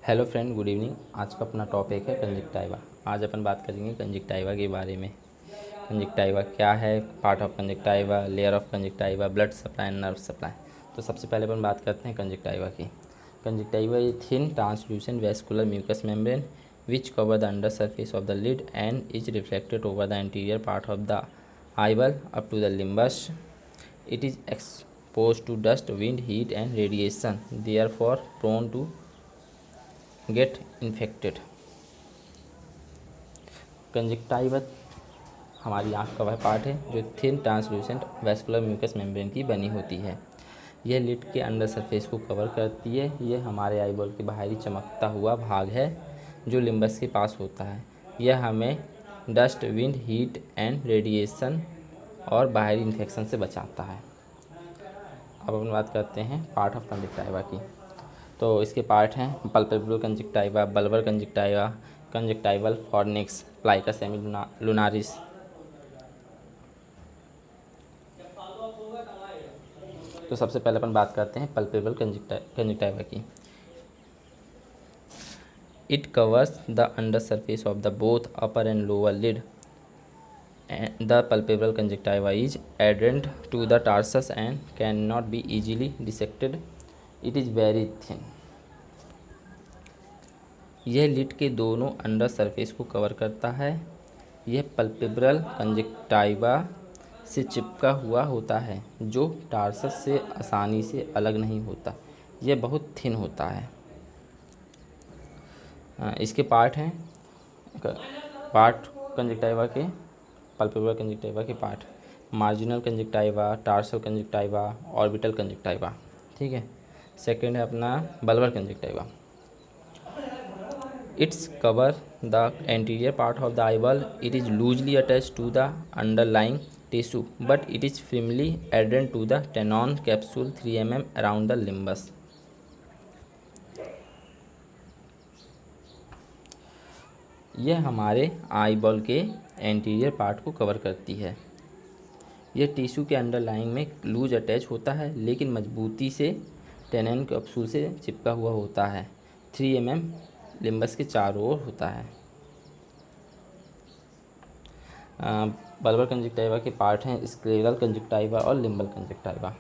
Hello friend, good evening. आज का अपना टॉपिक है कंजक्टाइवा। आज अपन बात करेंगे कंजक्टाइवा के बारे में। कंजक्टाइवा क्या है, part of conjunctiva, layer of conjunctiva, blood supply and nerve supply. तो सबसे पहले अपन बात करते हैं कंजक्टाइवा की। Conjunctiva is thin translucent vascular mucous membrane which cover the under surface of the lid and is reflected over the interior part of the eyeball up to the limbus. It is exposed to dust, wind, heat and radiation, therefore prone to get infected. Conjunctiva हमारी आँख का वह part है जो thin translucent vascular mucous membrane की बनी होती है। यह लिड के अंडर सरफेस को कवर करती है। यह हमारे आईबॉल के बाहरी चमकता हुआ भाग है जो लिम्बस के पास होता है। यह हमें dust, wind, heat and radiation और बाहरी इन्फेक्शन से बचाता है। अब अपन बात करते हैं पार्ट ऑफ कंजक्टाइवा की। तो इसके पार्ट हैं palpebral conjunctiva, bulbar conjunctiva, conjunctival fornix, plica semilunaris. तो सबसे पहले अपन बात करते हैं पल्पेब्रल कंजक्टाइवा की। It covers the under surface of the both upper and lower lid. The palpebral conjunctiva is adherent to the tarsus and cannot be easily dissected. It is very thin. यह lid के दोनों under surface को cover करता है। यह palpebral conjunctiva से चिपका हुआ होता है जो टार्सस से आसानी से अलग नहीं होता। यह बहुत थिन होता है। इसके पार्ट हैं पार्ट कंजक्टाइवा के, पल्पेब्रल कंजक्टाइवा के part: marginal conjunctiva, tarsal conjunctiva, orbital conjunctiva. ठीक है। सेकंड है अपना bulbar conjunctiva. It's cover the anterior part of the eyeball. It is loosely attached to the underlying tissue but it is firmly adherent to the Tenon capsule 3 mm around the limbus. यह हमारे eyeball के anterior part को cover करती है। यह tissue के underlying में loose attach होता है लेकिन मजबूती से टेनन कैप्सूल से चिपका हुआ होता है। 3 mm लिम्बस के चारों ओर होता है। बल्बर कंजक्टाइवा के पार्ट हैं स्क्लेरल कंजक्टाइवा और लिम्बल कंजक्टाइवा।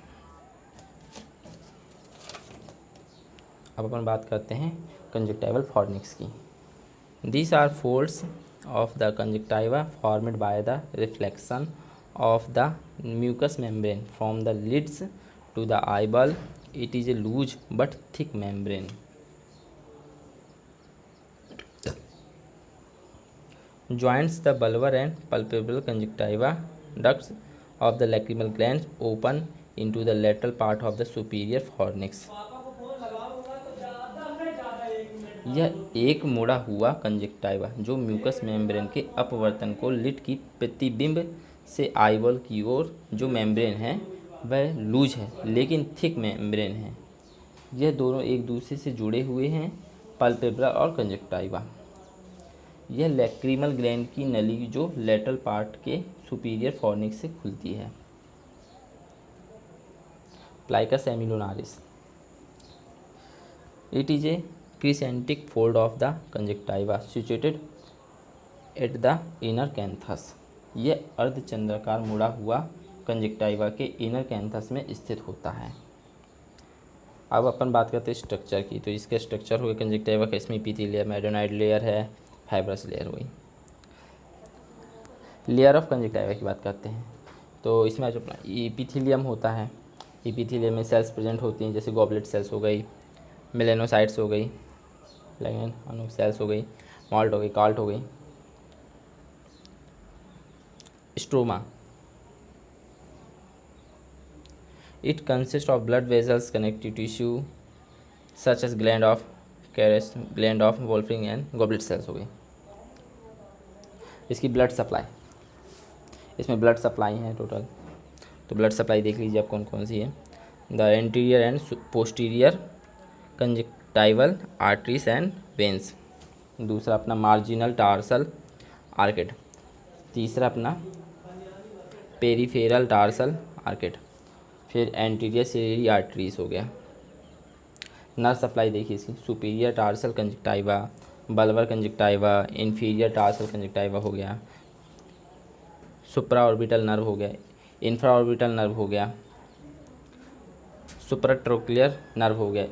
अब अपन बात करते हैं कंजक्टाइवल फॉर्निक्स की। These are folds of the conjunctiva formed by the reflection of the mucous membrane from the lids to the eyeball. It is a loose but thick membrane. Joins the bulbar and palpebral conjunctiva. Ducts of the lacrimal glands open into the lateral part of the superior fornix. यह एक मुड़ा हुआ conjunctiva जो mucus membrane के अपवर्तन को lid की प्रतिबिंब से आईबॉल की ओर जो मेम्ब्रेन है वह लूज है लेकिन थिक मेम्ब्रेन है। यह दोनों एक दूसरे से जुड़े हुए हैं, पल्पेब्रा और कंजक्टाइवा। यह लैक्रिमल ग्लैंड की नली जो लेटरल पार्ट के सुपीरियर फॉर्निक्स से खुलती है। Plica semilunaris. It is a crescentic fold of the conjunctiva situated at the inner canthus. यह अर्धचंद्राकार मुड़ा हुआ कंजक्टाइवा के इनर कैंथस में स्थित होता है। अब अपन बात करते हैं स्ट्रक्चर की। तो इसका स्ट्रक्चर हो गया कंजक्टाइवा का, इसमें एपिथेलियम, एडेनोइड लेयर है, फाइब्रस लेयर हुई। लेयर ऑफ कंजक्टाइवा की बात करते हैं। तो इसमें जो अपना एपिथेलियम होता है, एपिथेलियम में सेल्स प्रेजेंट होती हैं जैसे गॉबलेट सेल्स हो गई, मेलेनोसाइट्स हो गई, सेल्स हो गई, मॉल्ट हो गई, काल्ट हो गई। Stroma. It consist of blood vessels, connective tissue such as gland of Krause, gland of Wolfring and goblet cells हो गई। इसकी ब्लड सप्लाई, इसमें ब्लड सप्लाई है टोटल। तो ब्लड सप्लाई देख लीजिए आप कौन कौन सी है। The anterior and posterior conjunctival arteries and veins. दूसरा अपना मार्जिनल टार्सल आर्केड। तीसरा अपना पेरीफेरल टार्सल आर्केड। फिर एंटीरियर सीरी आर्टरीज हो गया। नर्व सप्लाई देखिए इसकी, superior tarsal conjunctiva, bulbar conjunctiva, inferior tarsal conjunctiva हो गया, सुप्रा ऑर्बिटल नर्व हो गया, इंफ्रा ऑर्बिटल नर्व हो गया, सुप्राट्रोक्लियर नर्व हो गया,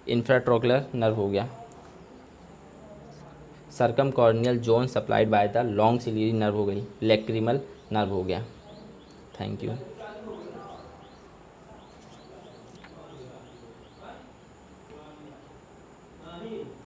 इंफ्राट्रोक्लियर नर्व हो गया, circum corneal zone supplied by the long ciliary nerve हो गई, लैक्रिमल नर्व हो गया। Thank you.